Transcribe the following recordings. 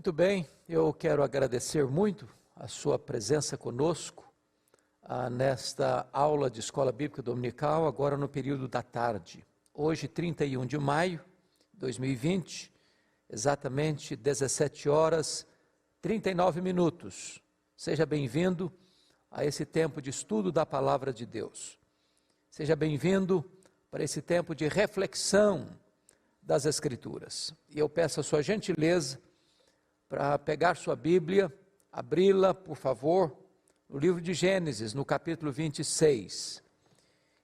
Muito bem, eu quero agradecer muito a sua presença conosco nesta aula de Escola Bíblica Dominical, agora no período da tarde. Hoje, 31 de maio de 2020, exatamente 17 horas 39 minutos. Seja bem-vindo a esse tempo de estudo da Palavra de Deus. Seja bem-vindo para esse tempo de reflexão das Escrituras. E eu peço a sua gentileza para pegar sua Bíblia, abri-la, por favor, no livro de Gênesis, no capítulo 26.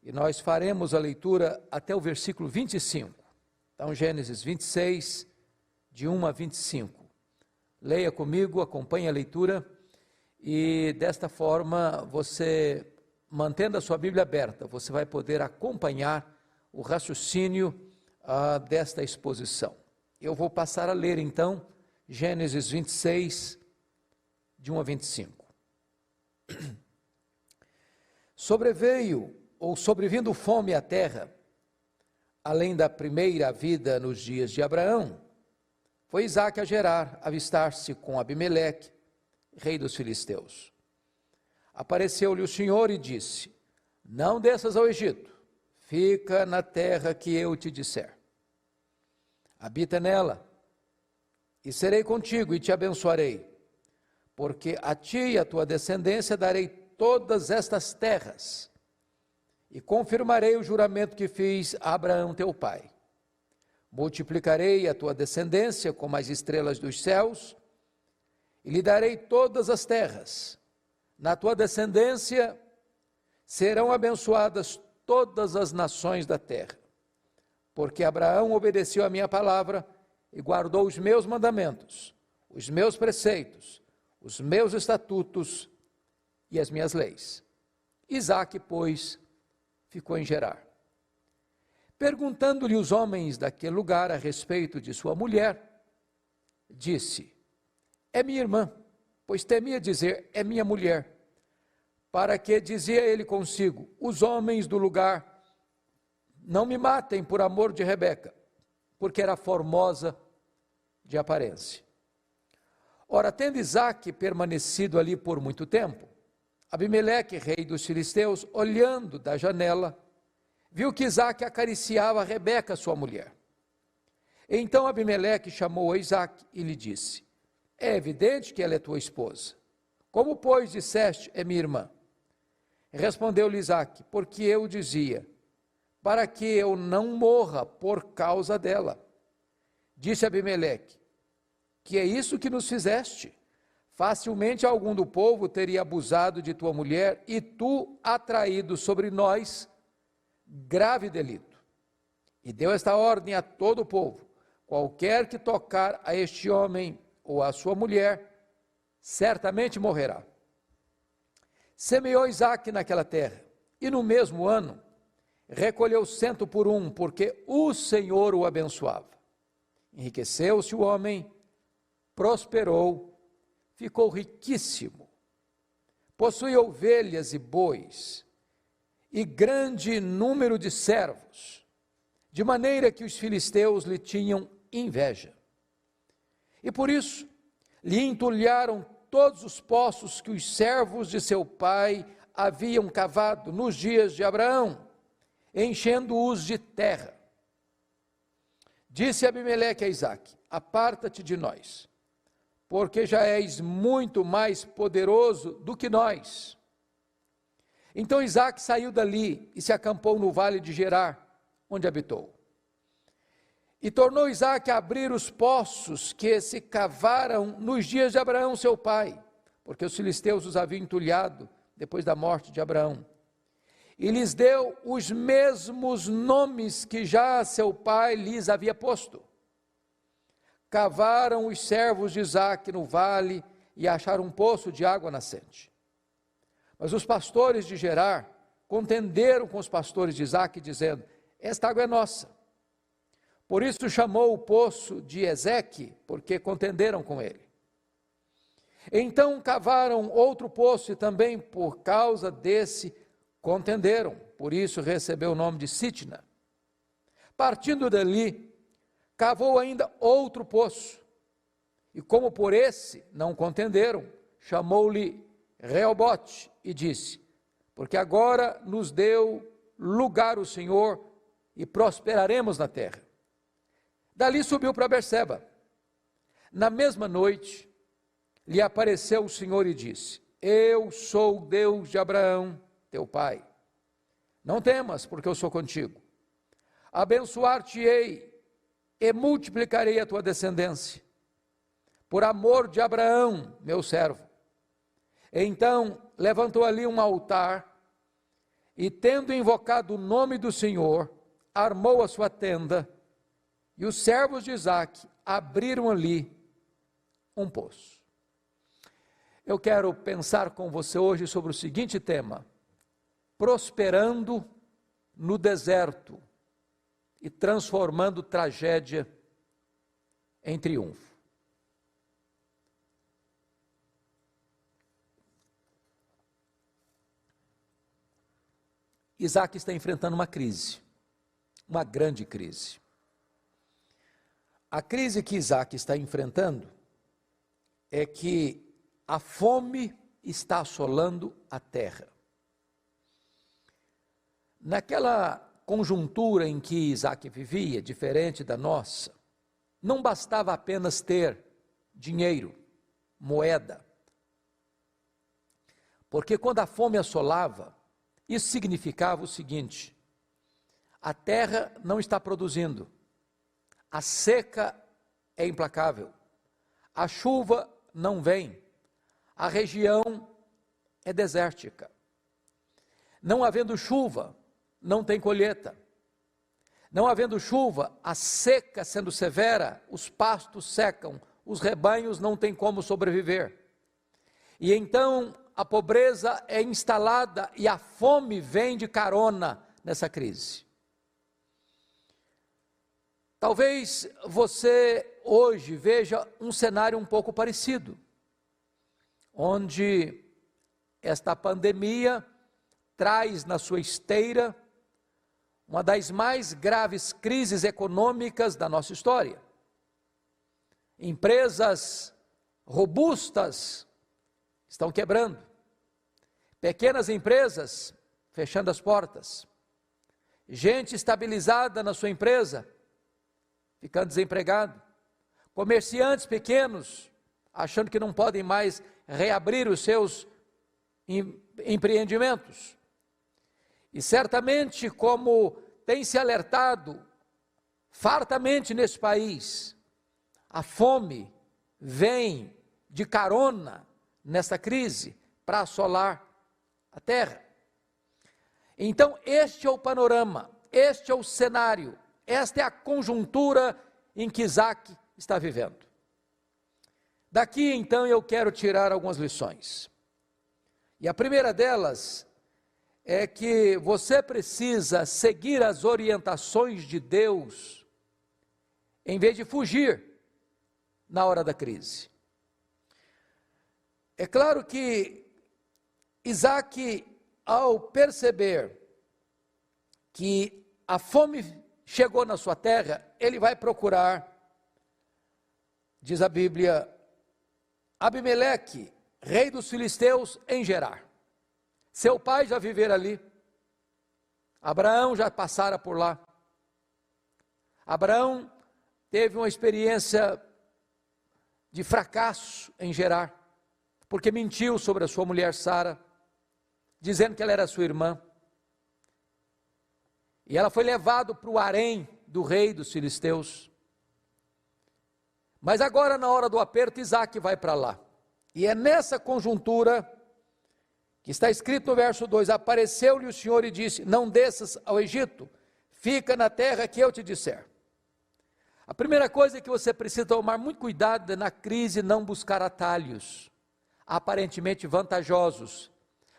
E nós faremos a leitura até o versículo 25. Então, Gênesis 26, de 1 a 25. Leia comigo, acompanhe a leitura e desta forma você, mantendo a sua Bíblia aberta, você vai poder acompanhar o raciocínio desta exposição. Eu vou passar a ler então Gênesis 26, de 1 a 25. Sobrevindo fome à terra, além da primeira vida nos dias de Abraão, foi Isaque a Gerar, avistar-se com Abimeleque, rei dos filisteus. Apareceu-lhe o Senhor e disse: não desças ao Egito, fica na terra que eu te disser. Habita nela, e serei contigo e te abençoarei, porque a ti e a tua descendência darei todas estas terras, e confirmarei o juramento que fiz a Abraão teu pai. Multiplicarei a tua descendência como as estrelas dos céus, e lhe darei todas as terras. Na tua descendência serão abençoadas todas as nações da terra, porque Abraão obedeceu a minha palavra e guardou os meus mandamentos, os meus preceitos, os meus estatutos e as minhas leis. Isaque, pois, ficou em Gerar. Perguntando-lhe os homens daquele lugar a respeito de sua mulher, disse: é minha irmã, pois temia dizer, é minha mulher. Para que, dizia ele consigo, os homens do lugar não me matem por amor de Rebeca, porque era formosa de aparência. Ora, tendo Isaque permanecido ali por muito tempo, Abimeleque, rei dos filisteus, olhando da janela, viu que Isaque acariciava Rebeca, sua mulher. Então Abimeleque chamou a Isaque e lhe disse: é evidente que ela é tua esposa. Como, pois, disseste, é minha irmã? Respondeu-lhe Isaque: porque eu dizia, para que eu não morra por causa dela. Disse Abimeleque: que é isso que nos fizeste? Facilmente algum do povo teria abusado de tua mulher e tu atraído sobre nós grave delito. E deu esta ordem a todo o povo: qualquer que tocar a este homem ou a sua mulher, certamente morrerá. Semeou Isaque naquela terra, e no mesmo ano recolheu 100 por 1, porque o Senhor o abençoava. Enriqueceu-se o homem, prosperou, ficou riquíssimo, possuía ovelhas e bois, e grande número de servos, de maneira que os filisteus lhe tinham inveja. E por isso lhe entulharam todos os poços que os servos de seu pai haviam cavado nos dias de Abraão, enchendo-os de terra. Disse Abimeleque a Isaque: aparta-te de nós, porque já és muito mais poderoso do que nós. Então Isaque saiu dali e se acampou no vale de Gerar, onde habitou. E tornou Isaque a abrir os poços que se cavaram nos dias de Abraão, seu pai, porque os filisteus os haviam entulhado depois da morte de Abraão. E lhes deu os mesmos nomes que já seu pai lhes havia posto. Cavaram os servos de Isaque no vale e acharam um poço de água nascente. Mas os pastores de Gerar contenderam com os pastores de Isaque, dizendo: esta água é nossa. Por isso chamou o poço de Ezeque, porque contenderam com ele. Então cavaram outro poço e também por causa desse contenderam, por isso recebeu o nome de Sitna. Partindo dali, cavou ainda outro poço, E como por esse não contenderam, chamou-lhe Reobote e disse: porque agora nos deu lugar o Senhor e prosperaremos na terra. Dali subiu para Berseba. Na mesma noite, lhe apareceu o Senhor e disse: eu sou o Deus de Abraão, teu pai. Não temas, porque eu sou contigo. Abençoar-te-ei e multiplicarei a tua descendência, por amor de Abraão, meu servo. Então levantou ali um altar, e tendo invocado o nome do Senhor, armou a sua tenda, e os servos de Isaque abriram ali um poço. Eu quero pensar com você hoje sobre o seguinte tema: prosperando no deserto e transformando tragédia em triunfo. Isaque está enfrentando uma crise, uma grande crise. A crise que Isaque está enfrentando é que a fome está assolando a terra. Naquela conjuntura em que Isaque vivia, diferente da nossa, não bastava apenas ter dinheiro, moeda. Porque quando a fome assolava, isso significava o seguinte: a terra não está produzindo, a seca é implacável, a chuva não vem, a região é desértica. Não havendo chuva, não tem colheita. Não havendo chuva, a seca sendo severa, os pastos secam, os rebanhos não têm como sobreviver. E então a pobreza é instalada e a fome vem de carona nessa crise. Talvez você hoje veja um cenário um pouco parecido, onde esta pandemia traz na sua esteira uma das mais graves crises econômicas da nossa história. Empresas robustas estão quebrando, pequenas empresas fechando as portas, gente estabilizada na sua empresa ficando desempregado, comerciantes pequenos achando que não podem mais reabrir os seus empreendimentos. E certamente, como tem se alertado fartamente nesse país, a fome vem de carona nessa crise para assolar a terra. Então este é o panorama, este é o cenário, esta é a conjuntura em que Isaque está vivendo. Daqui então eu quero tirar algumas lições. E a primeira delas é que você precisa seguir as orientações de Deus, em vez de fugir na hora da crise. É claro que Isaque, ao perceber que a fome chegou na sua terra, ele vai procurar, diz a Bíblia, Abimeleque, rei dos filisteus, em Gerar. Seu pai já vivera ali, Abraão já passara por lá. Abraão teve uma experiência de fracasso em Gerar, porque mentiu sobre a sua mulher Sara, dizendo que ela era sua irmã. E ela foi levada para o harém do rei dos filisteus. Mas agora, na hora do aperto, Isaque vai para lá. E é nessa conjuntura que está escrito no verso 2, apareceu-lhe o Senhor e disse, não desças ao Egito, fica na terra que eu te disser. A primeira coisa é que você precisa tomar muito cuidado na crise, não buscar atalhos, aparentemente vantajosos,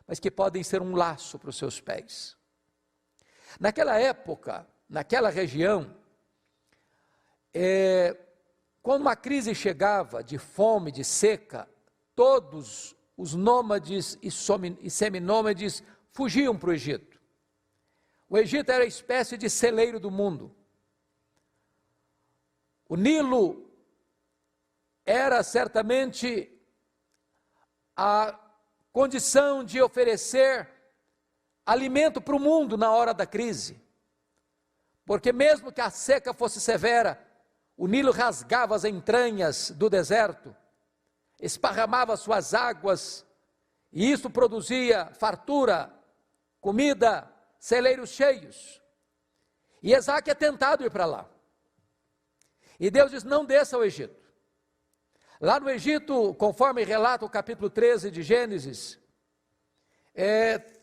mas que podem ser um laço para os seus pés. Naquela época, naquela região, quando uma crise chegava de fome, de seca, todos os nômades e seminômades fugiam para o Egito. O Egito era a espécie de celeiro do mundo. O Nilo era certamente a condição de oferecer alimento para o mundo na hora da crise. Porque mesmo que a seca fosse severa, o Nilo rasgava as entranhas do deserto, esparramava suas águas, e isso produzia fartura, comida, celeiros cheios. E Isaac é tentado ir para lá. E Deus diz, não desça ao Egito. Lá no Egito, conforme relata o capítulo 13 de Gênesis,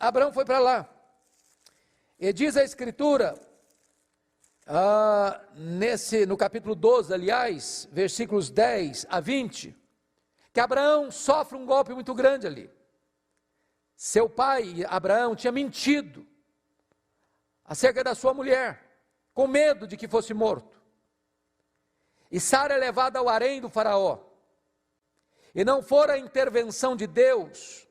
Abraão foi para lá. E diz a Escritura, no capítulo 12, aliás, versículos 10 a 20, que Abraão sofre um golpe muito grande ali. Seu pai, Abraão, tinha mentido acerca da sua mulher, com medo de que fosse morto. E Sara é levada ao harém do faraó. E não fora a intervenção de Deus,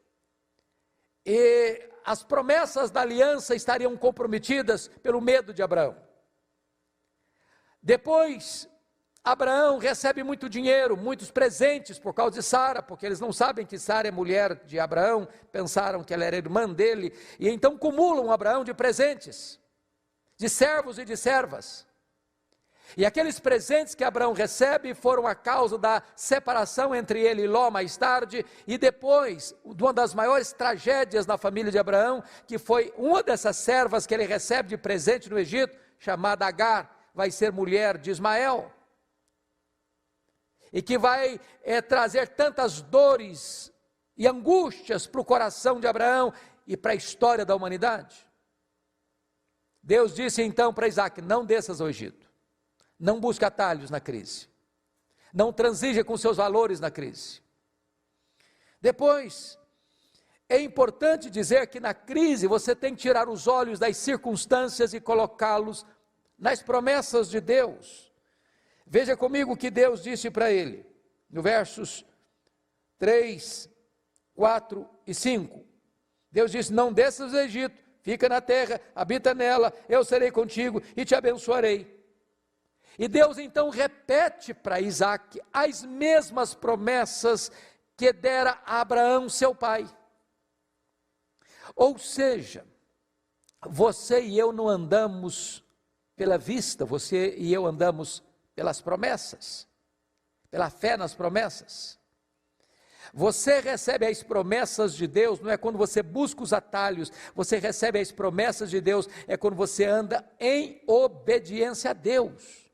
e as promessas da aliança estariam comprometidas pelo medo de Abraão. Depois, Abraão recebe muito dinheiro, muitos presentes por causa de Sara, porque eles não sabem que Sara é mulher de Abraão, pensaram que ela era irmã dele, e então cumulam Abraão de presentes, de servos e de servas. E aqueles presentes que Abraão recebe foram a causa da separação entre ele e Ló mais tarde, e depois, uma das maiores tragédias na família de Abraão, que foi uma dessas servas que ele recebe de presente no Egito, chamada Agar, vai ser mulher de Ismael, e que vai trazer tantas dores e angústias para o coração de Abraão e para a história da humanidade. Deus disse então para Isaac, não desças ao Egito, não busque atalhos na crise, não transija com seus valores na crise. Depois, é importante dizer que na crise você tem que tirar os olhos das circunstâncias e colocá-los nas promessas de Deus. Veja comigo o que Deus disse para ele, no versos 3, 4 e 5. Deus disse, não desças do Egito, fica na terra, habita nela, eu serei contigo e te abençoarei. E Deus então repete para Isaac as mesmas promessas que dera a Abraão, seu pai. Ou seja, você e eu não andamos pela vista, você e eu andamos pelas promessas, pela fé nas promessas. Você recebe as promessas de Deus, não é quando você busca os atalhos, você recebe as promessas de Deus, é quando você anda em obediência a Deus.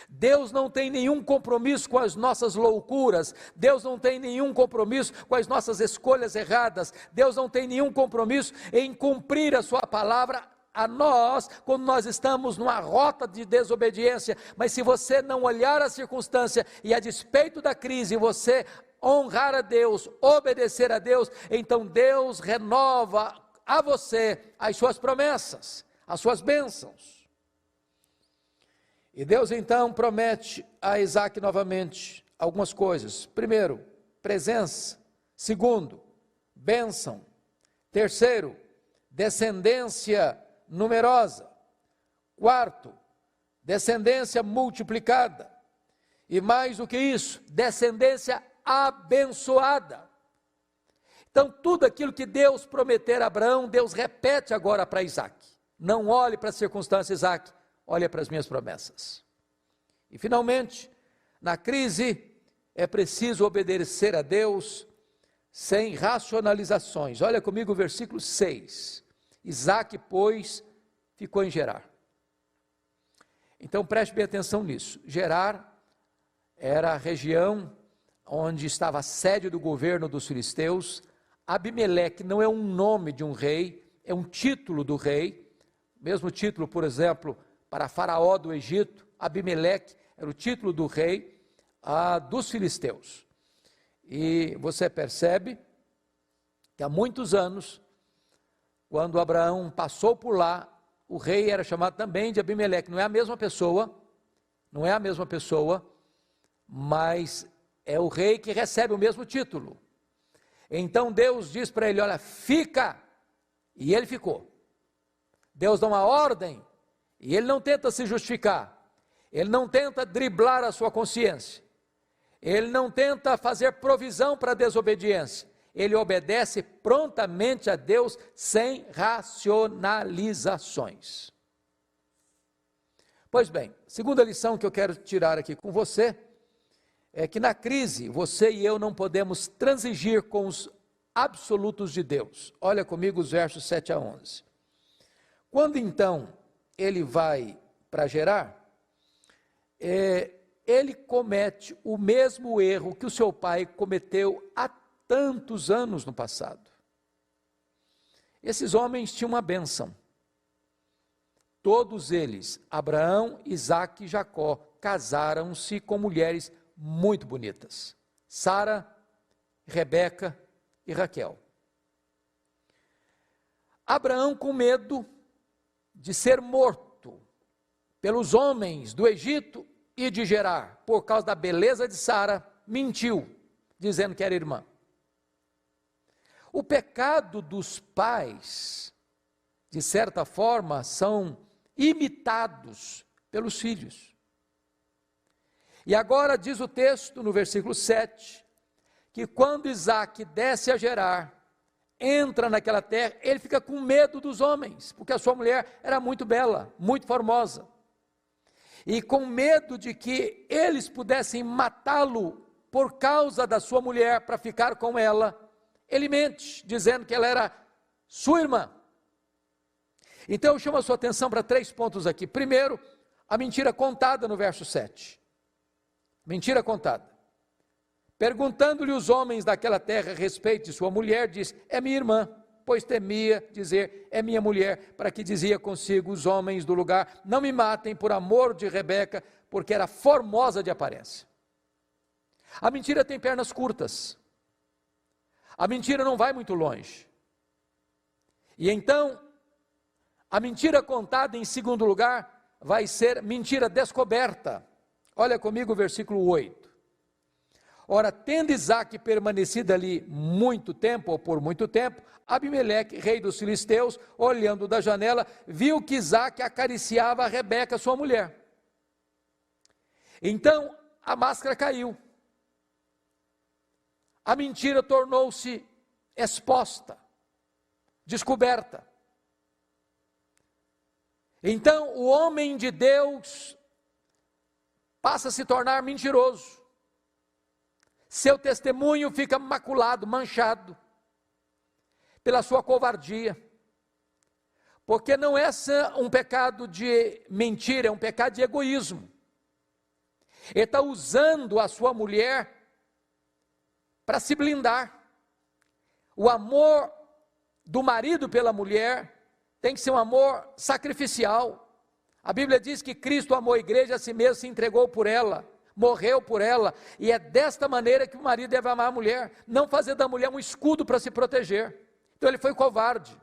Deus não tem nenhum compromisso com as nossas loucuras, Deus não tem nenhum compromisso com as nossas escolhas erradas, Deus não tem nenhum compromisso em cumprir a sua palavra a nós, quando nós estamos numa rota de desobediência. Mas se você não olhar a circunstância e a despeito da crise, você honrar a Deus, obedecer a Deus, então Deus renova a você as suas promessas, as suas bênçãos. E Deus então promete a Isaac novamente algumas coisas. Primeiro, presença. Segundo, bênção. Terceiro, descendência numerosa. Quarto, descendência multiplicada. E mais do que isso, descendência abençoada. Então tudo aquilo que Deus prometeu a Abraão, Deus repete agora para Isaac. Não olhe para as circunstâncias, Isaac, olha para as minhas promessas. E finalmente, na crise, é preciso obedecer a Deus sem racionalizações. Olha comigo o versículo 6. Isaac, pois, ficou em Gerar. Então preste bem atenção nisso. Gerar era a região onde estava a sede do governo dos filisteus. Abimeleque não é um nome de um rei, é um título do rei. Mesmo título, por exemplo, para Faraó do Egito, Abimeleque era o título do rei dos filisteus. E você percebe que há muitos anos, quando Abraão passou por lá, o rei era chamado também de Abimeleque. Não é a mesma pessoa, mas é o rei que recebe o mesmo título. Então Deus diz para ele, olha, fica, e ele ficou. Deus dá uma ordem, e ele não tenta se justificar, ele não tenta driblar a sua consciência, Ele não tenta fazer provisão para a desobediência. Ele obedece prontamente a Deus sem racionalizações. Pois bem, segunda lição que eu quero tirar aqui com você é que na crise você e eu não podemos transigir com os absolutos de Deus. Olha comigo os versos 7 a 11. Quando então ele vai para Gerar, ele comete o mesmo erro que o seu pai cometeu há tantos anos no passado. Esses homens tinham uma bênção. Todos eles, Abraão, Isaque e Jacó, casaram-se com mulheres muito bonitas. Sara, Rebeca e Raquel. Abraão, com medo de ser morto pelos homens do Egito e de Gerar, por causa da beleza de Sara, mentiu, dizendo que era irmã. O pecado dos pais, de certa forma, são imitados pelos filhos. E agora diz o texto, no versículo 7, que quando Isaque desce a Gerar, entra naquela terra, ele fica com medo dos homens, porque a sua mulher era muito bela, muito formosa. E com medo de que eles pudessem matá-lo por causa da sua mulher, para ficar com ela, ele mente, dizendo que ela era sua irmã. Então eu chamo a sua atenção para 3 pontos aqui. Primeiro, a mentira contada no verso 7. Mentira contada. Perguntando-lhe os homens daquela terra a respeito de sua mulher, diz: é minha irmã, pois temia dizer, é minha mulher, para que dizia consigo os homens do lugar, não me matem por amor de Rebeca, porque era formosa de aparência. A mentira tem pernas curtas. A mentira não vai muito longe. E então, a mentira contada em segundo lugar, vai ser mentira descoberta. Olha comigo o versículo 8. Ora, tendo Isaque permanecido ali muito tempo, ou por muito tempo, Abimeleque, rei dos filisteus, olhando da janela, viu que Isaque acariciava a Rebeca, sua mulher. Então, a máscara caiu. A mentira tornou-se exposta, descoberta. Então, o homem de Deus passa a se tornar mentiroso. Seu testemunho fica maculado, manchado, pela sua covardia. Porque não é um pecado de mentira, é um pecado de egoísmo. Ele está usando a sua mulher para se blindar. O amor do marido pela mulher tem que ser um amor sacrificial. A Bíblia diz que Cristo amou a igreja, a si mesmo se entregou por ela, morreu por ela, e é desta maneira que o marido deve amar a mulher, não fazer da mulher um escudo para se proteger. Então ele foi covarde,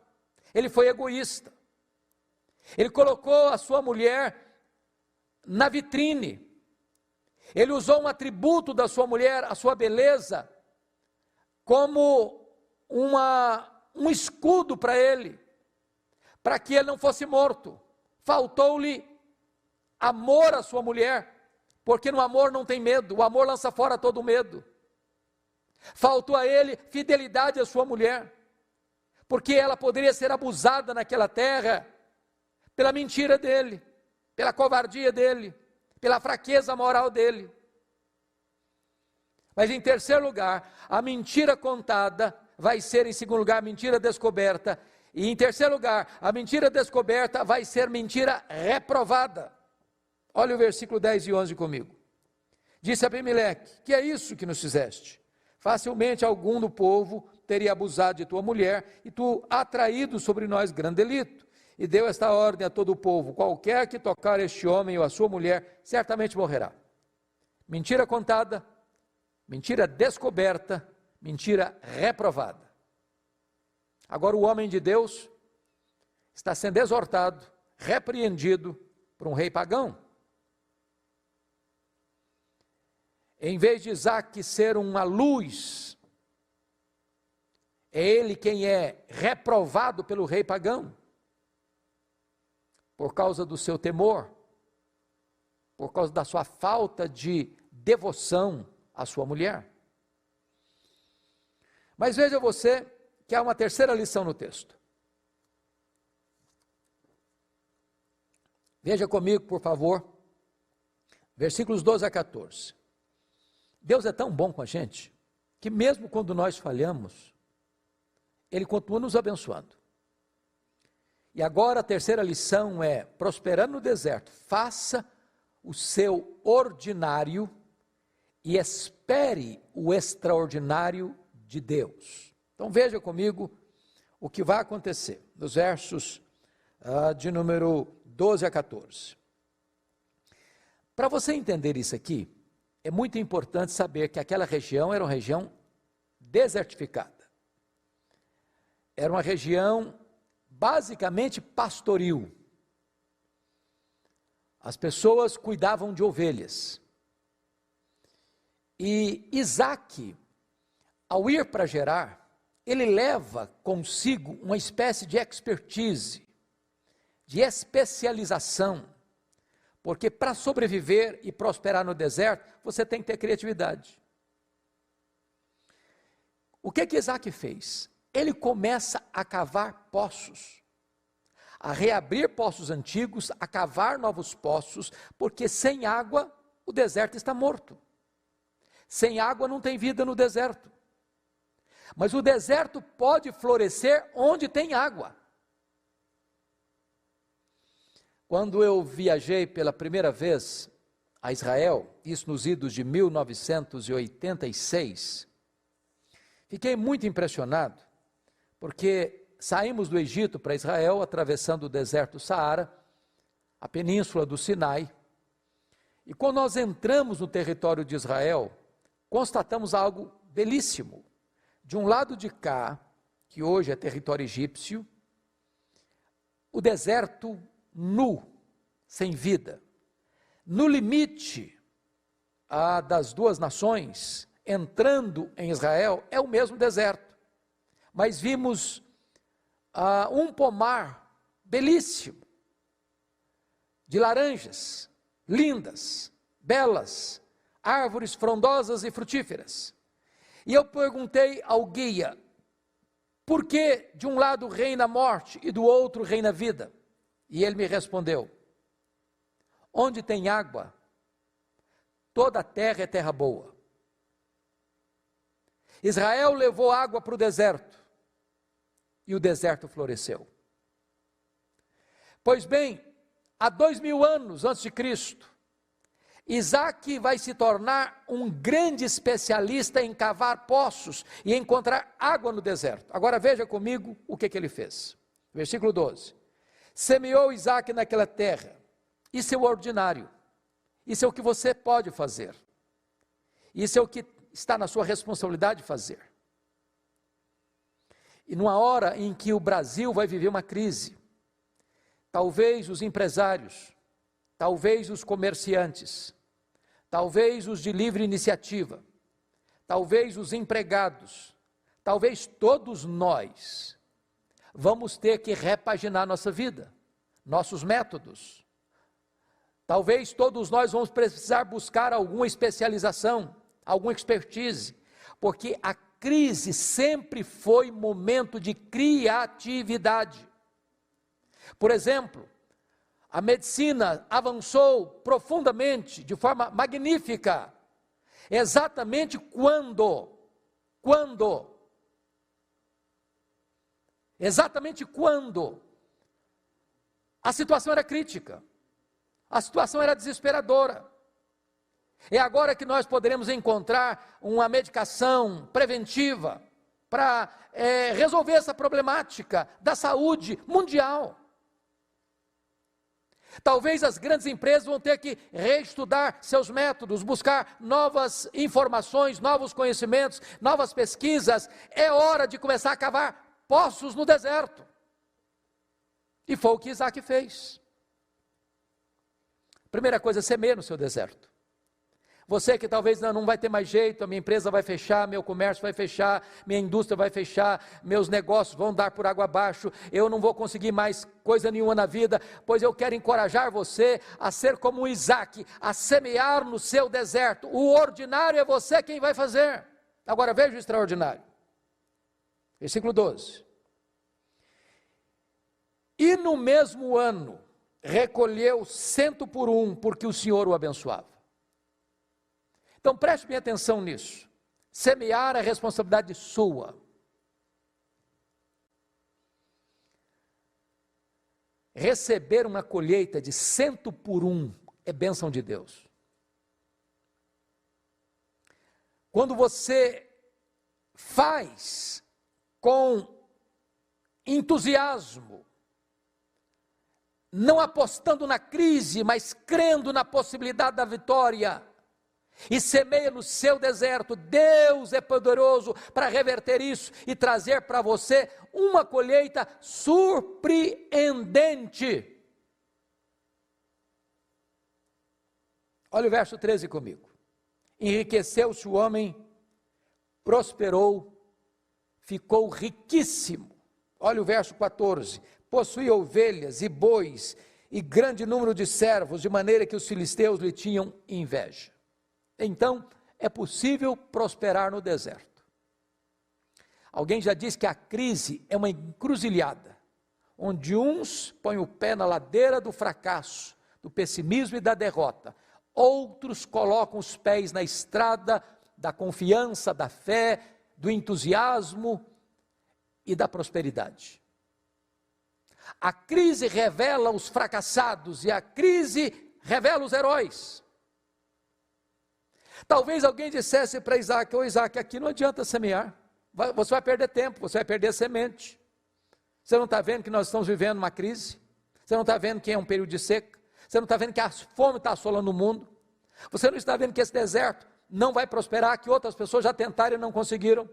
ele foi egoísta, ele colocou a sua mulher na vitrine, ele usou um atributo da sua mulher, a sua beleza, como um escudo para ele, para que ele não fosse morto. Faltou-lhe amor à sua mulher, porque no amor não tem medo, o amor lança fora todo medo. Faltou a ele fidelidade à sua mulher, porque ela poderia ser abusada naquela terra pela mentira dele, pela covardia dele, pela fraqueza moral dele. Mas em terceiro lugar, a mentira contada vai ser, em segundo lugar, a mentira descoberta. E em terceiro lugar, a mentira descoberta vai ser mentira reprovada. Olha o versículo 10 e 11 comigo. Disse Abimeleque: que é isso que nos fizeste? Facilmente algum do povo teria abusado de tua mulher, e tu atraído sobre nós grande delito. E deu esta ordem a todo o povo: qualquer que tocar este homem ou a sua mulher, certamente morrerá. Mentira contada, mentira descoberta, mentira reprovada. Agora o homem de Deus está sendo exortado, repreendido por um rei pagão. Em vez de Isaque ser uma luz, é ele quem é reprovado pelo rei pagão, por causa do seu temor, por causa da sua falta de devoção a sua mulher. Mas veja você que há uma terceira lição no texto. Veja comigo, por favor, versículos 12 a 14. Deus é tão bom com a gente, que mesmo quando nós falhamos, Ele continua nos abençoando. E agora a terceira lição é, prosperando no deserto, faça o seu ordinário e espere o extraordinário de Deus. Então veja comigo o que vai acontecer, nos versos de número 12 a 14. Para você entender isso aqui, é muito importante saber que aquela região era uma região desertificada. Era uma região basicamente pastoril. As pessoas cuidavam de ovelhas. E Isaac, ao ir para Gerar, ele leva consigo uma espécie de expertise, de especialização, porque para sobreviver e prosperar no deserto, você tem que ter criatividade. O que Isaac fez? Ele começa a cavar poços, a reabrir poços antigos, a cavar novos poços, porque sem água o deserto está morto. Sem água não tem vida no deserto. Mas o deserto pode florescer onde tem água. Quando eu viajei pela primeira vez a Israel, isso nos idos de 1986, fiquei muito impressionado, porque saímos do Egito para Israel, atravessando o deserto Saara, a península do Sinai, e quando nós entramos no território de Israel, constatamos algo belíssimo. De um lado de cá, que hoje é território egípcio, o deserto nu, sem vida. No limite das duas nações, entrando em Israel, é o mesmo deserto. Mas vimos um pomar belíssimo, de laranjas, lindas, belas, árvores frondosas e frutíferas. E eu perguntei ao guia, por que de um lado reina a morte e do outro reina a vida? E ele me respondeu, onde tem água, toda a terra é terra boa. Israel levou água para o deserto, e o deserto floresceu. Pois bem, há 2000 anos antes de Cristo, Isaac vai se tornar um grande especialista em cavar poços e encontrar água no deserto. Agora veja comigo o que ele fez. Versículo 12. Semeou Isaac naquela terra. Isso é o ordinário. Isso é o que você pode fazer. Isso é o que está na sua responsabilidade de fazer. E numa hora em que o Brasil vai viver uma crise, talvez os empresários, talvez os comerciantes, talvez os de livre iniciativa, talvez os empregados, talvez todos nós vamos ter que repaginar nossa vida, nossos métodos. Talvez todos nós vamos precisar buscar alguma especialização, alguma expertise, porque a crise sempre foi momento de criatividade. Por exemplo, a medicina avançou profundamente, de forma magnífica, exatamente quando a situação era crítica, a situação era desesperadora. É agora que nós poderemos encontrar uma medicação preventiva para resolver essa problemática da saúde mundial. Talvez as grandes empresas vão ter que reestudar seus métodos, buscar novas informações, novos conhecimentos, novas pesquisas. É hora de começar a cavar poços no deserto. E foi o que Isaac fez. Primeira coisa, semeia no seu deserto. Você que talvez não vai ter mais jeito, a minha empresa vai fechar, meu comércio vai fechar, minha indústria vai fechar, meus negócios vão dar por água abaixo, eu não vou conseguir mais coisa nenhuma na vida, pois eu quero encorajar você a ser como Isaac, a semear no seu deserto. O ordinário é você quem vai fazer. Agora veja o extraordinário. Versículo 12. E no mesmo ano recolheu 100 por 1, porque o Senhor o abençoava. Então preste bem atenção nisso. Semear é responsabilidade sua. Receber uma colheita de 100 por 1 é bênção de Deus. Quando você faz com entusiasmo, não apostando na crise, mas crendo na possibilidade da vitória, e semeia no seu deserto, Deus é poderoso para reverter isso e trazer para você uma colheita surpreendente. Olha o verso 13 comigo. Enriqueceu-se o homem, prosperou, ficou riquíssimo. Olha o verso 14. Possuía ovelhas e bois e grande número de servos, de maneira que os filisteus lhe tinham inveja. Então, é possível prosperar no deserto. Alguém já disse que a crise é uma encruzilhada, onde uns põem o pé na ladeira do fracasso, do pessimismo e da derrota, outros colocam os pés na estrada da confiança, da fé, do entusiasmo e da prosperidade. A crise revela os fracassados e a crise revela os heróis. Talvez alguém dissesse para Isaac: ô Isaac, aqui não adianta semear, você vai perder tempo, você vai perder semente. Você não está vendo que nós estamos vivendo uma crise? Você não está vendo que é um período de seca? Você não está vendo que a fome está assolando o mundo? Você não está vendo que esse deserto não vai prosperar, que outras pessoas já tentaram e não conseguiram?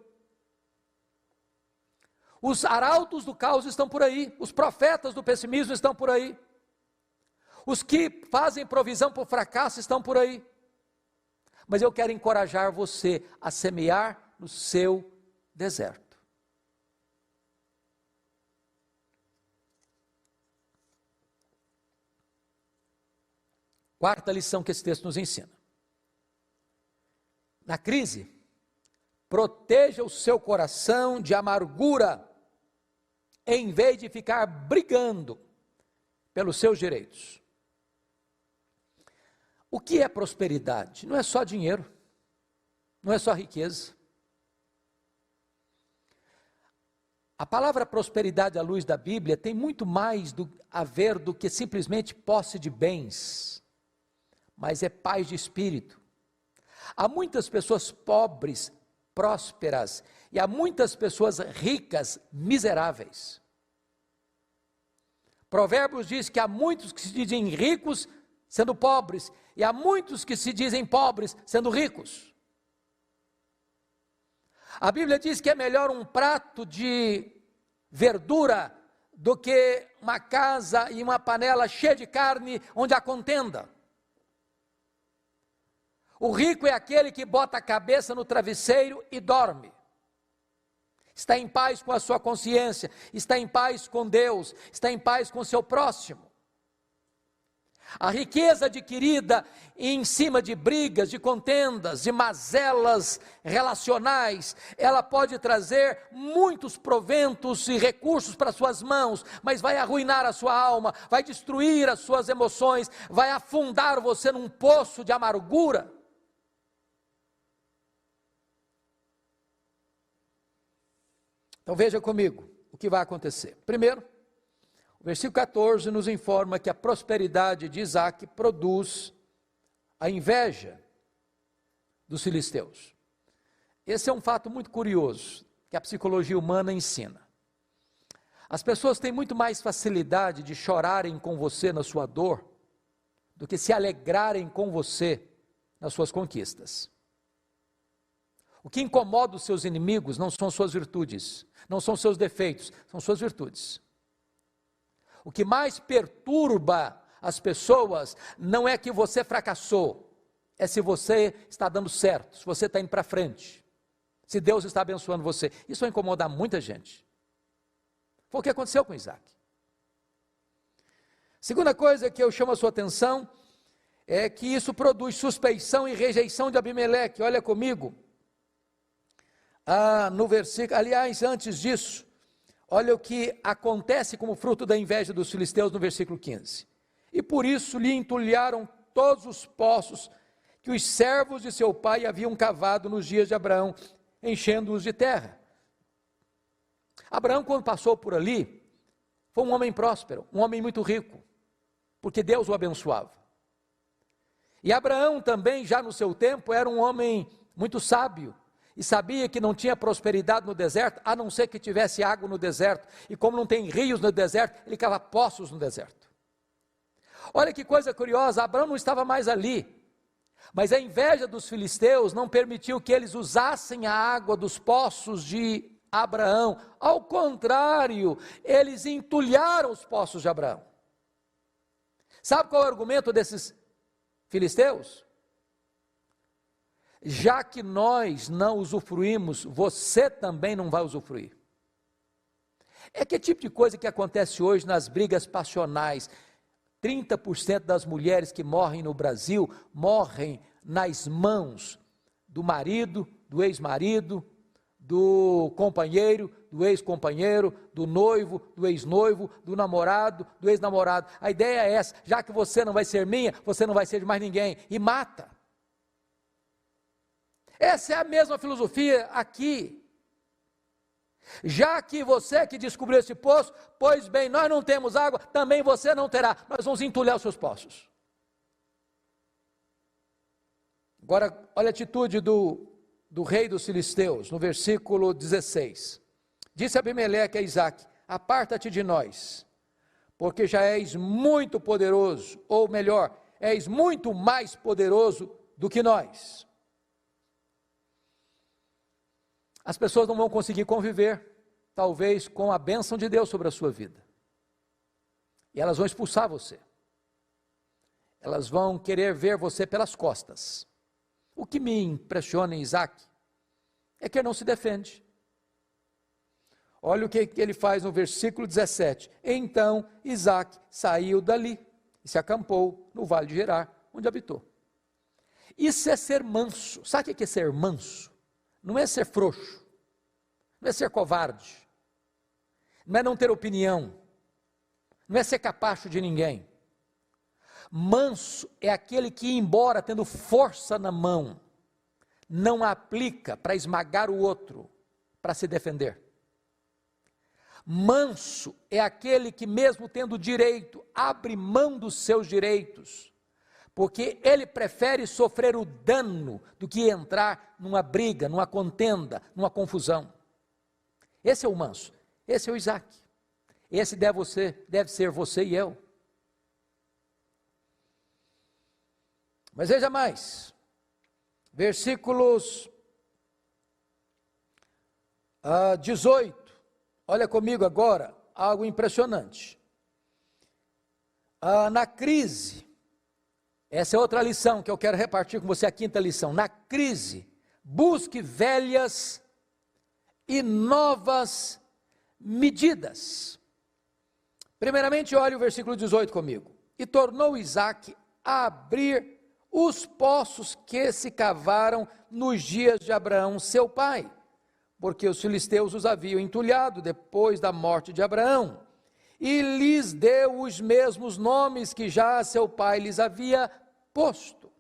Os arautos do caos estão por aí, os profetas do pessimismo estão por aí, os que fazem provisão para o fracasso estão por aí. Mas eu quero encorajar você a semear no seu deserto. Quarta lição que esse texto nos ensina. Na crise, proteja o seu coração de amargura, em vez de ficar brigando pelos seus direitos. O que é prosperidade? Não é só dinheiro, não é só riqueza. A palavra prosperidade à luz da Bíblia tem muito mais a ver do que simplesmente posse de bens, mas é paz de espírito. Há muitas pessoas pobres, prósperas, e há muitas pessoas ricas, miseráveis. Provérbios diz que há muitos que se dizem ricos sendo pobres, e há muitos que se dizem pobres sendo ricos. A Bíblia diz que é melhor um prato de verdura do que uma casa e uma panela cheia de carne onde há contenda. O rico é aquele que bota a cabeça no travesseiro e dorme. Está em paz com a sua consciência, está em paz com Deus, está em paz com o seu próximo. A riqueza adquirida em cima de brigas, de contendas, de mazelas relacionais, ela pode trazer muitos proventos e recursos para suas mãos, mas vai arruinar a sua alma, vai destruir as suas emoções, vai afundar você num poço de amargura. Então veja comigo o que vai acontecer. Primeiro, o versículo 14 nos informa que a prosperidade de Isaac produz a inveja dos filisteus. Esse é um fato muito curioso que a psicologia humana ensina. As pessoas têm muito mais facilidade de chorarem com você na sua dor do que se alegrarem com você nas suas conquistas. O que incomoda os seus inimigos não são suas virtudes, não são seus defeitos, são suas virtudes. O que mais perturba as pessoas não é que você fracassou, é se você está dando certo, se você está indo para frente, se Deus está abençoando você. Isso vai incomodar muita gente. Foi o que aconteceu com Isaac. Segunda coisa que eu chamo a sua atenção é que isso produz suspeição e rejeição de Abimeleque. Olha comigo, no versículo, aliás, antes disso, olha o que acontece como fruto da inveja dos filisteus no versículo 15. E por isso lhe entulharam todos os poços que os servos de seu pai haviam cavado nos dias de Abraão, enchendo-os de terra. Abraão, quando passou por ali, foi um homem próspero, um homem muito rico, porque Deus o abençoava. E Abraão também, já no seu tempo, era um homem muito sábio, e sabia que não tinha prosperidade no deserto, a não ser que tivesse água no deserto, e como não tem rios no deserto, ele cava poços no deserto. Olha que coisa curiosa, Abraão não estava mais ali, mas a inveja dos filisteus não permitiu que eles usassem a água dos poços de Abraão, ao contrário, eles entulharam os poços de Abraão. Sabe qual é o argumento desses filisteus? Já que nós não usufruímos, você também não vai usufruir. É que tipo de coisa que acontece hoje nas brigas passionais? 30% das mulheres que morrem no Brasil, morrem nas mãos do marido, do ex-marido, do companheiro, do ex-companheiro, do noivo, do ex-noivo, do namorado, do ex-namorado. A ideia é essa, já que você não vai ser minha, você não vai ser de mais ninguém, e mata. Essa é a mesma filosofia aqui. Já que você que descobriu esse poço, pois bem, nós não temos água, também você não terá, nós vamos entulhar os seus poços. Agora, olha a atitude do rei dos filisteus, no versículo 16. Disse Abimeleque a Isaac: aparta-te de nós, porque já és muito poderoso, ou melhor, és muito mais poderoso do que nós. As pessoas não vão conseguir conviver, talvez, com a bênção de Deus sobre a sua vida. E elas vão expulsar você. Elas vão querer ver você pelas costas. O que me impressiona em Isaac é que ele não se defende. Olha o que ele faz no versículo 17. Então Isaac saiu dali e se acampou no vale de Gerar, onde habitou. Isso é ser manso. Sabe o que é ser manso? Não é ser frouxo, não é ser covarde, não é não ter opinião, não é ser capacho de ninguém. Manso é aquele que, embora tendo força na mão, não a aplica para esmagar o outro, para se defender. Manso é aquele que, mesmo tendo direito, abre mão dos seus direitos, porque ele prefere sofrer o dano do que entrar numa briga, numa contenda, numa confusão. Esse é o manso, esse é o Isaac. Esse deve ser você e eu. Mas veja mais, versículos 18, olha comigo agora, algo impressionante. Na crise, essa é outra lição que eu quero repartir com você, a quinta lição. Na crise, busque velhas e novas medidas. Primeiramente, olhe o versículo 18 comigo. E tornou Isaac a abrir os poços que se cavaram nos dias de Abraão, seu pai, porque os filisteus os haviam entulhado depois da morte de Abraão, e lhes deu os mesmos nomes que já seu pai lhes havia posto.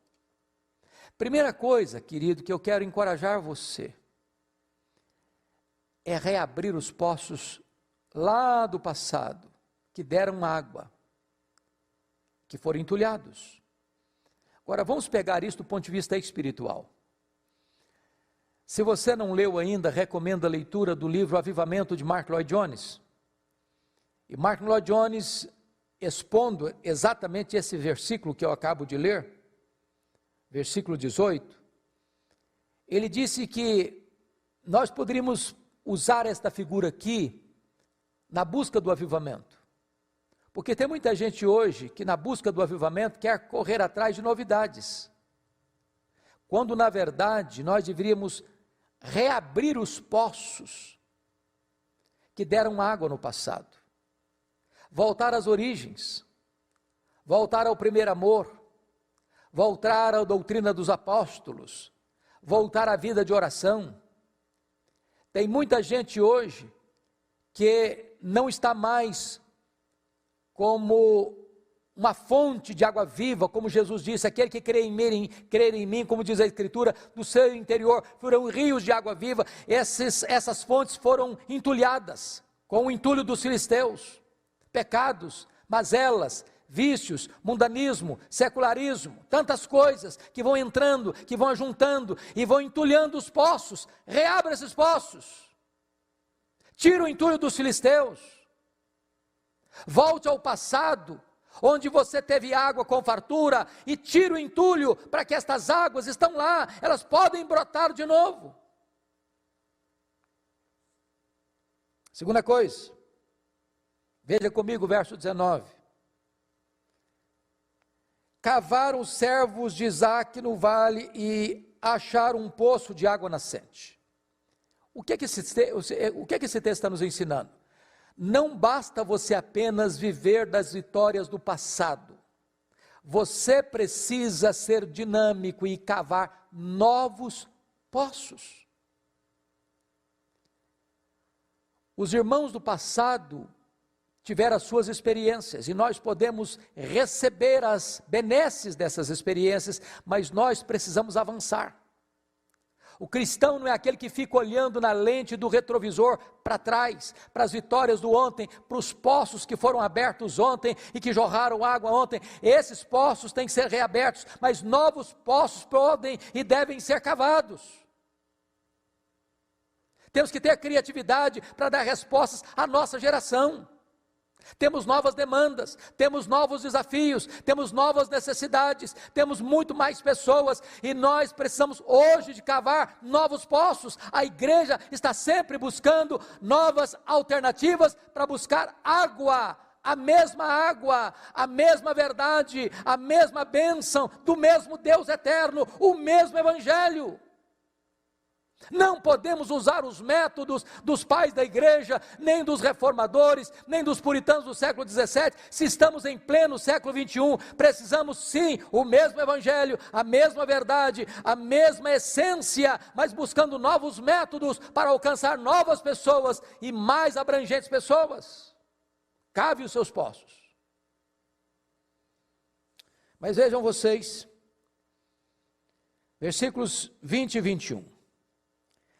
Primeira coisa, querido, que eu quero encorajar você, é reabrir os poços lá do passado, que deram água, que foram entulhados. Agora, vamos pegar isso do ponto de vista espiritual. Se você não leu ainda, recomendo a leitura do livro Avivamento de Martyn Lloyd-Jones. E Martyn Lloyd-Jones, expondo exatamente esse versículo que eu acabo de ler, versículo 18, ele disse que nós poderíamos usar esta figura aqui na busca do avivamento. Porque tem muita gente hoje que na busca do avivamento quer correr atrás de novidades. quando na verdade nós deveríamos reabrir os poços que deram água no passado, voltar às origens, voltar ao primeiro amor, voltar à doutrina dos apóstolos, voltar à vida de oração. Tem muita gente hoje que não está mais como uma fonte de água viva, como Jesus disse, aquele que crer em mim, como diz a Escritura, do seu interior foram rios de água viva. Essas fontes foram entulhadas com o entulho dos filisteus, pecados, mazelas, vícios, mundanismo, secularismo, tantas coisas que vão entrando, que vão ajuntando e vão entulhando os poços. Reabra esses poços, tira o entulho dos filisteus, volte ao passado, onde você teve água com fartura, e tira o entulho, para que estas águas estão lá, elas podem brotar de novo. Segunda coisa, veja comigo o verso 19. Cavaram os servos de Isaque no vale e acharam um poço de água nascente. O que esse texto está nos ensinando? Não basta você apenas viver das vitórias do passado. Você precisa ser dinâmico e cavar novos poços. Os irmãos do passado tiveram as suas experiências e nós podemos receber as benesses dessas experiências, mas nós precisamos avançar. O cristão não é aquele que fica olhando na lente do retrovisor para trás, para as vitórias do ontem, para os poços que foram abertos ontem e que jorraram água ontem. Esses poços têm que ser reabertos, mas novos poços podem e devem ser cavados. Temos que ter criatividade para dar respostas à nossa geração. Temos novas demandas, temos novos desafios, temos novas necessidades, temos muito mais pessoas e nós precisamos hoje de cavar novos poços. A igreja está sempre buscando novas alternativas para buscar água, a mesma verdade, a mesma bênção do mesmo Deus eterno, o mesmo evangelho. Não podemos usar os métodos dos pais da igreja, nem dos reformadores, nem dos puritanos do século XVII, se estamos em pleno século XXI. Precisamos sim, o mesmo evangelho, a mesma verdade, a mesma essência, mas buscando novos métodos para alcançar novas pessoas e mais abrangentes pessoas. Cave os seus poços. Mas vejam vocês, versículos 20 e 21.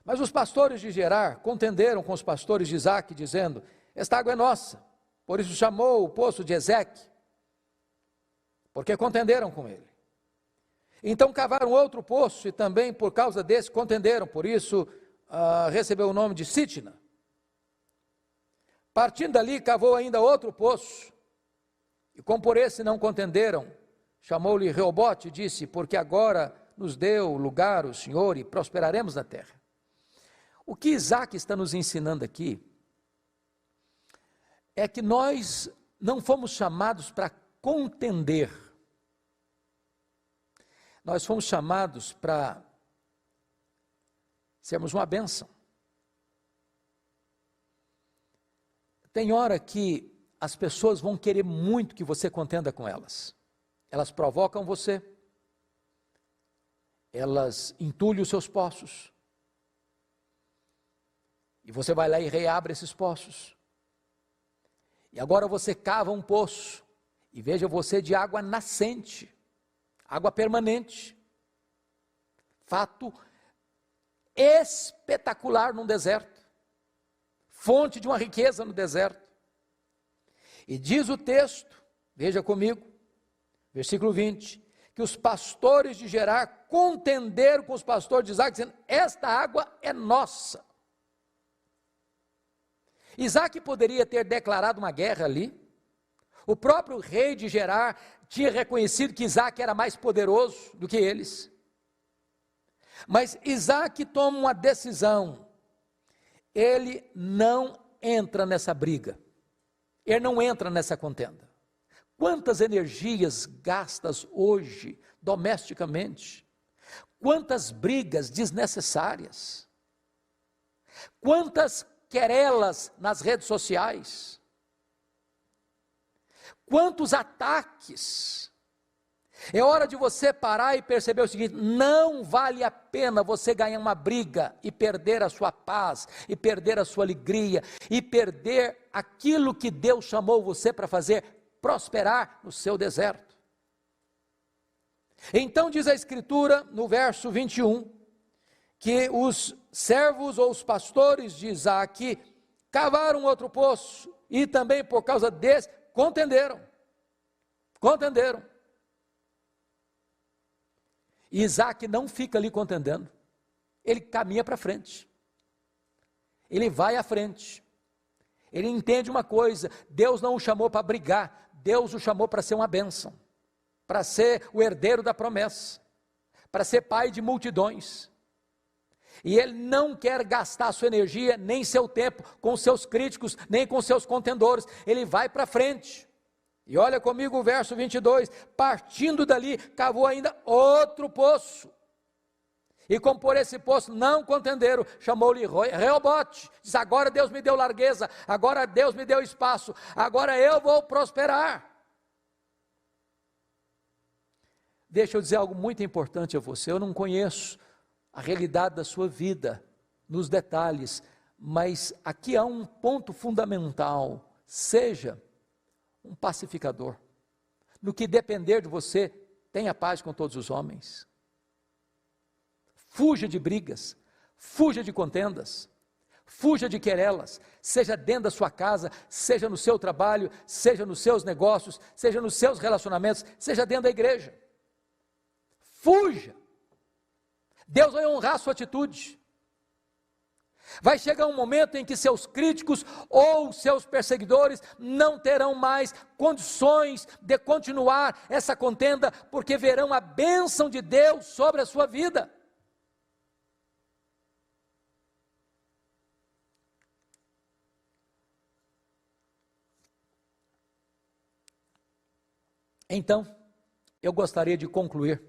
Mas os pastores de Gerar contenderam com os pastores de Isaque, dizendo: esta água é nossa. Por isso chamou o poço de Ezeque, porque contenderam com ele. Então cavaram outro poço, e também por causa desse contenderam, por isso recebeu o nome de Sitna. Partindo dali, cavou ainda outro poço, e como por esse não contenderam, chamou-lhe Reobote e disse: porque agora nos deu lugar o Senhor e prosperaremos na terra. O que Isaque está nos ensinando aqui é que nós não fomos chamados para contender, nós fomos chamados para sermos uma bênção. Tem hora que as pessoas vão querer muito que você contenda com elas, elas provocam você, elas entulham os seus poços, e você vai lá e reabre esses poços. E agora você cava um poço, e veja você de água nascente, água permanente. Fato espetacular num deserto, fonte de uma riqueza no deserto. E diz o texto, veja comigo, versículo 20, que os pastores de Gerar contenderam com os pastores de Isaque, dizendo: esta água é nossa. Isaque poderia ter declarado uma guerra ali. O próprio rei de Gerar tinha reconhecido que Isaque era mais poderoso do que eles. Mas Isaque toma uma decisão. Ele não entra nessa briga. Ele não entra nessa contenda. Quantas energias gastas hoje, domesticamente, Quantas brigas desnecessárias, quantas querelas nas redes sociais, quantos ataques. É hora de você parar e perceber o seguinte: não vale a pena você ganhar uma briga e perder a sua paz, e perder a sua alegria, e perder aquilo que Deus chamou você para fazer prosperar no seu deserto. Então diz a Escritura, no verso 21, que os servos ou os pastores de Isaque cavaram outro poço, e também por causa desse, contenderam. E Isaque não fica ali contendendo, ele caminha para frente, ele vai à frente, ele entende uma coisa: Deus não o chamou para brigar, Deus o chamou para ser uma bênção, para ser o herdeiro da promessa, para ser pai de multidões, e ele não quer gastar sua energia, nem seu tempo, com seus críticos, nem com seus contendores, ele vai para frente. E olha comigo o verso 22, partindo dali, cavou ainda outro poço, e como por esse poço não contenderam, chamou-lhe Reobote, diz: agora Deus me deu largueza, agora Deus me deu espaço, agora eu vou prosperar. Deixa eu dizer algo muito importante a você, eu não conheço a realidade da sua vida, nos detalhes, mas aqui há um ponto fundamental: seja um pacificador. No que depender de você, tenha paz com todos os homens. Fuja de brigas, fuja de contendas, fuja de querelas, seja dentro da sua casa, seja no seu trabalho, seja nos seus negócios, seja nos seus relacionamentos, seja dentro da igreja. Fuja. Deus vai honrar a sua atitude. Vai chegar um momento em que seus críticos ou seus perseguidores não terão mais condições de continuar essa contenda, porque verão a bênção de Deus sobre a sua vida. Então, eu gostaria de concluir,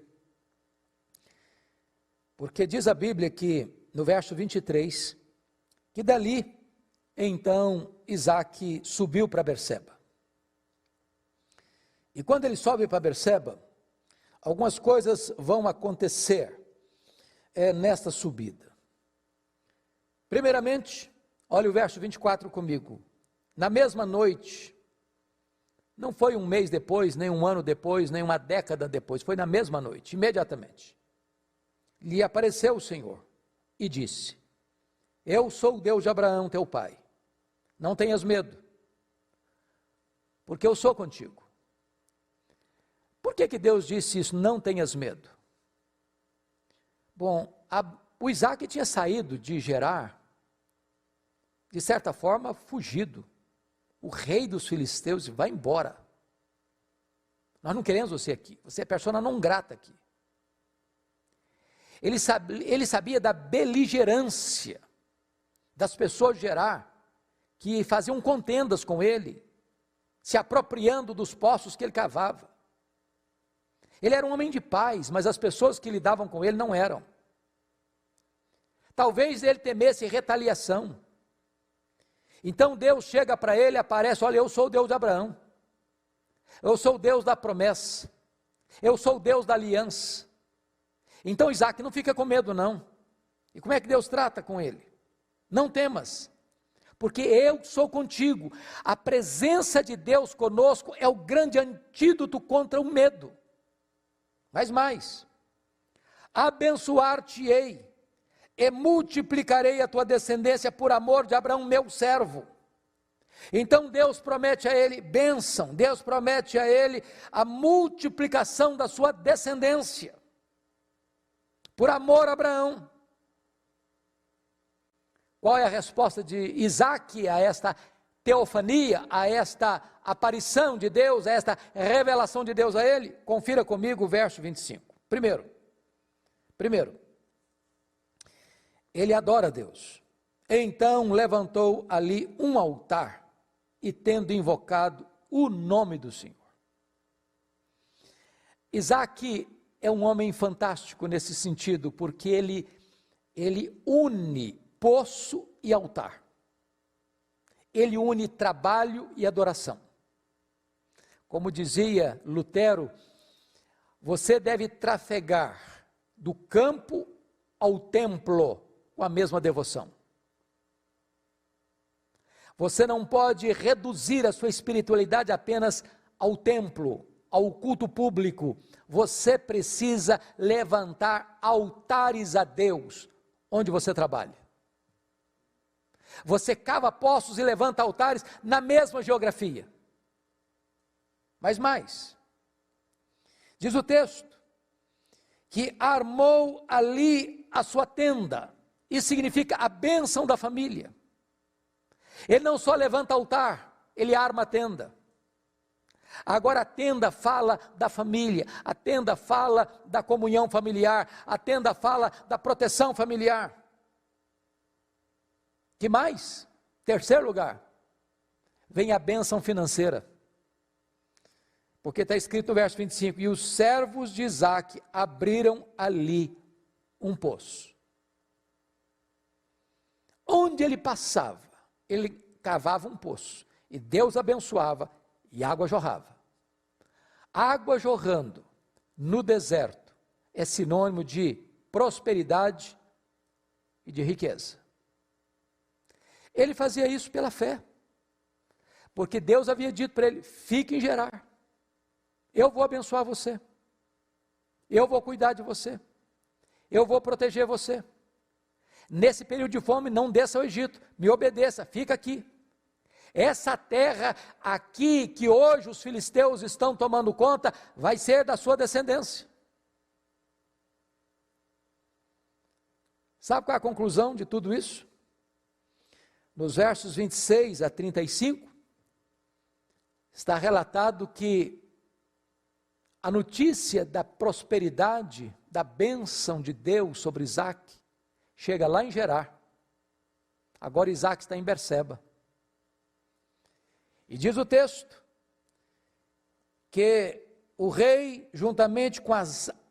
porque diz a Bíblia que, no verso 23, que dali, então, Isaque subiu para Berseba. E quando ele sobe para Berseba, algumas coisas vão acontecer nesta subida. Primeiramente, olha o verso 24 comigo. Na mesma noite, não foi um mês depois, nem um ano depois, nem uma década depois, foi na mesma noite, imediatamente, lhe apareceu o Senhor e disse: eu sou o Deus de Abraão, teu pai, não tenhas medo, porque eu sou contigo. Por que Deus disse isso, não tenhas medo? Bom, o Isaque tinha saído de Gerar, de certa forma fugido. O rei dos filisteus disse: vai embora, nós não queremos você aqui, você é persona não grata aqui. Ele sabia da beligerância das pessoas de Gerar, que faziam contendas com ele, se apropriando dos poços que ele cavava. Ele era um homem de paz, mas as pessoas que lidavam com ele não eram. Talvez ele temesse retaliação. Então Deus chega para ele e aparece: olha, eu sou o Deus de Abraão, eu sou o Deus da promessa, eu sou o Deus da aliança. Então Isaque não fica com medo não. E como é que Deus trata com ele? Não temas, porque eu sou contigo. A presença de Deus conosco é o grande antídoto contra o medo. Mas mais, abençoar-te-ei e multiplicarei a tua descendência por amor de Abraão, meu servo. Então Deus promete a ele bênção, Deus promete a ele a multiplicação da sua descendência, por amor a Abraão. Qual é a resposta de Isaque a esta teofania, a esta aparição de Deus, a esta revelação de Deus a ele? Confira comigo o verso 25. Primeiro, ele adora a Deus. Então levantou ali um altar e tendo invocado o nome do Senhor. Isaque é um homem fantástico nesse sentido, porque ele une poço e altar. Ele une trabalho e adoração. Como dizia Lutero, você deve trafegar do campo ao templo com a mesma devoção. Você não pode reduzir a sua espiritualidade apenas ao templo, ao culto público. Você precisa levantar altares a Deus onde você trabalha. Você cava poços e levanta altares na mesma geografia. Mas mais, diz o texto, que armou ali a sua tenda. Isso significa a bênção da família. Ele não só levanta altar, ele arma a tenda. Agora a tenda fala da família, a tenda fala da comunhão familiar, a tenda fala da proteção familiar. Que mais? Terceiro lugar, vem a bênção financeira. Porque está escrito no verso 25, e os servos de Isaque abriram ali um poço. Onde ele passava, ele cavava um poço, e Deus abençoava, e água jorrava. Água jorrando no deserto é sinônimo de prosperidade e de riqueza. Ele fazia isso pela fé, porque Deus havia dito para ele, fique em Gerar, eu vou abençoar você, eu vou cuidar de você, eu vou proteger você. Nesse período de fome, não desça ao Egito, me obedeça, fica aqui. Essa terra aqui, que hoje os filisteus estão tomando conta, vai ser da sua descendência. Sabe qual é a conclusão de tudo isso? Nos versos 26 a 35, está relatado que a notícia da prosperidade, da bênção de Deus sobre Isaque, chega lá em Gerar. Agora Isaque está em Berseba. E diz o texto, que o rei, juntamente com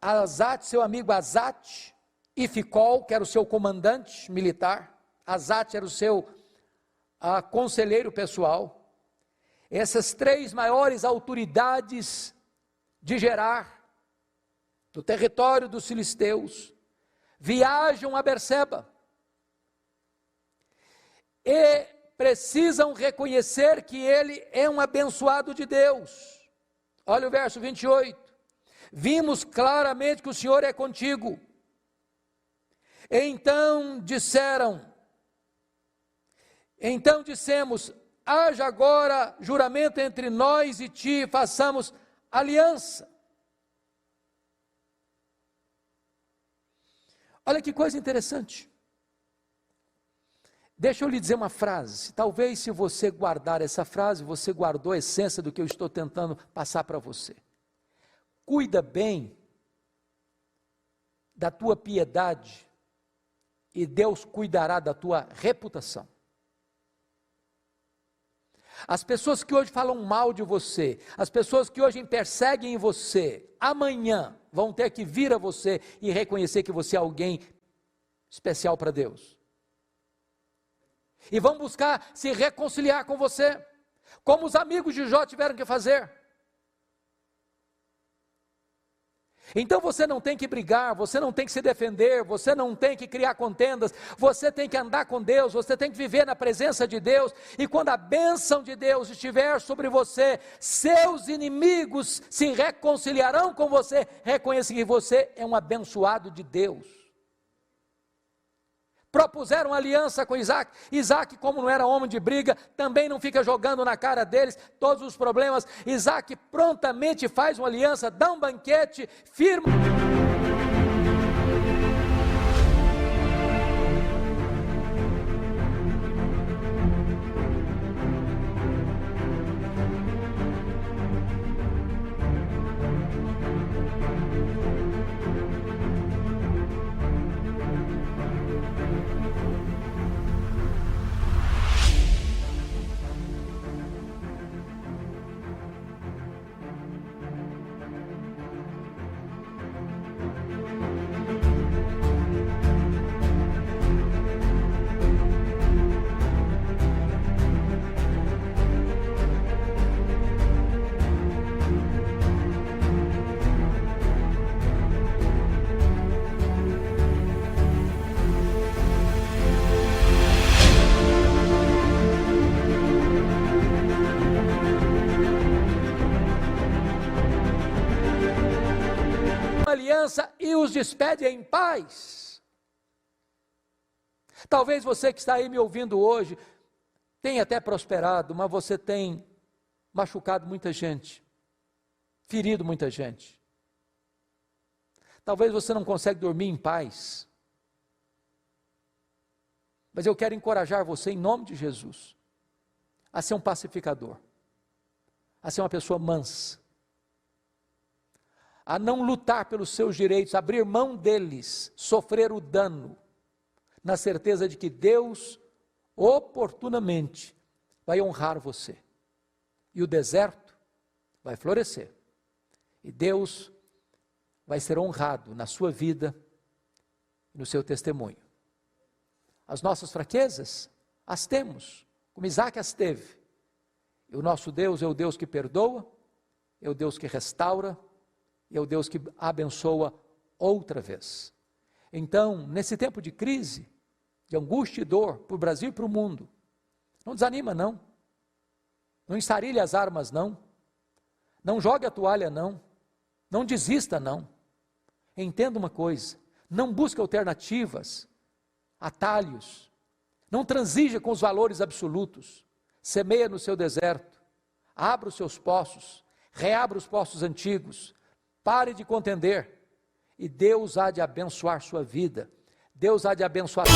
Azate, seu amigo Azate, e Ficol, que era o seu comandante militar, Azate era o seu conselheiro pessoal, essas três maiores autoridades de Gerar, do território dos filisteus, viajam a Berseba, e precisam reconhecer que ele é um abençoado de Deus. Olha o verso 28, vimos claramente que o Senhor é contigo. Então dissemos, haja agora juramento entre nós e ti, façamos aliança. Olha que coisa interessante. Deixa eu lhe dizer uma frase, talvez se você guardar essa frase, você guardou a essência do que eu estou tentando passar para você. Cuida bem da tua piedade e Deus cuidará da tua reputação. As pessoas que hoje falam mal de você, as pessoas que hoje perseguem você, amanhã vão ter que vir a você e reconhecer que você é alguém especial para Deus. E vão buscar se reconciliar com você, como os amigos de Jó tiveram que fazer. Então você não tem que brigar, você não tem que se defender, você não tem que criar contendas, você tem que andar com Deus, você tem que viver na presença de Deus, e quando a bênção de Deus estiver sobre você, seus inimigos se reconciliarão com você, reconhecem que você é um abençoado de Deus. Propuseram aliança com Isaque. Isaque, como não era homem de briga, também não fica jogando na cara deles todos os problemas. Isaque prontamente faz uma aliança, dá um banquete, firma. aliança e os despede em paz. Talvez você que está aí me ouvindo hoje tenha até prosperado, mas você tem machucado muita gente, ferido muita gente. Talvez você não consiga dormir em paz. Mas eu quero encorajar você, em nome de Jesus, a ser um pacificador, a ser uma pessoa mansa, a não lutar pelos seus direitos, abrir mão deles, sofrer o dano, na certeza de que Deus, oportunamente, vai honrar você. E o deserto vai florescer. E Deus vai ser honrado na sua vida e no seu testemunho. As nossas fraquezas, as temos, como Isaac as teve. E o nosso Deus é o Deus que perdoa, é o Deus que restaura, é o Deus que abençoa outra vez. Então, nesse tempo de crise, de angústia e dor para o Brasil e para o mundo, não desanima não, não ensarilhe as armas não, não jogue a toalha não, não desista não. Entenda uma coisa, não busque alternativas, atalhos, não transija com os valores absolutos, semeia no seu deserto, abra os seus poços, reabra os poços antigos, pare de contender, e Deus há de abençoar sua vida, Deus há de abençoar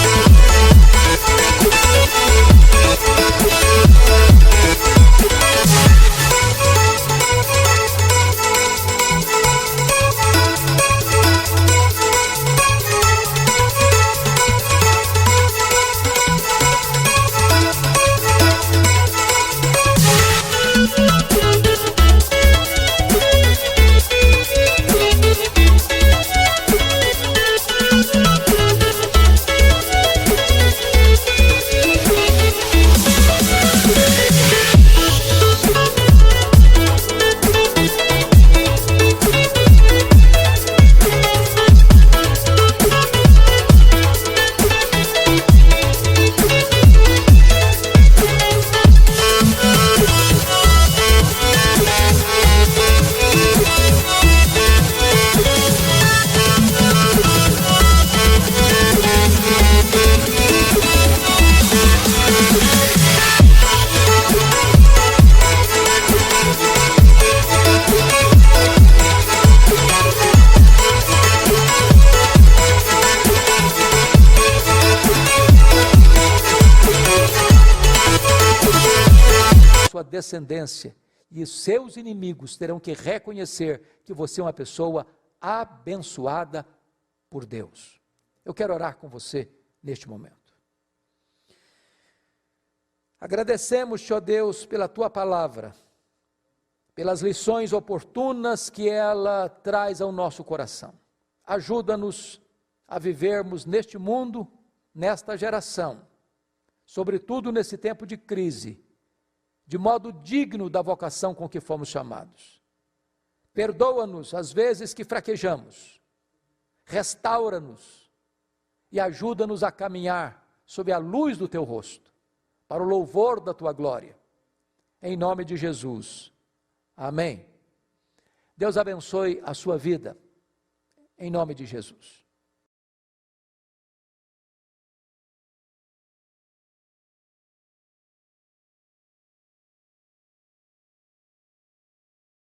sua descendência, e os seus inimigos terão que reconhecer que você é uma pessoa abençoada por Deus. Eu quero orar com você neste momento. Agradecemos-te, ó Deus, pela tua palavra, pelas lições oportunas que ela traz ao nosso coração. Ajuda-nos a vivermos neste mundo, nesta geração, sobretudo nesse tempo de crise, de modo digno da vocação com que fomos chamados. Perdoa-nos às vezes que fraquejamos, restaura-nos e ajuda-nos a caminhar sob a luz do teu rosto, para o louvor da tua glória. Em nome de Jesus. Amém. Deus abençoe a sua vida, em nome de Jesus.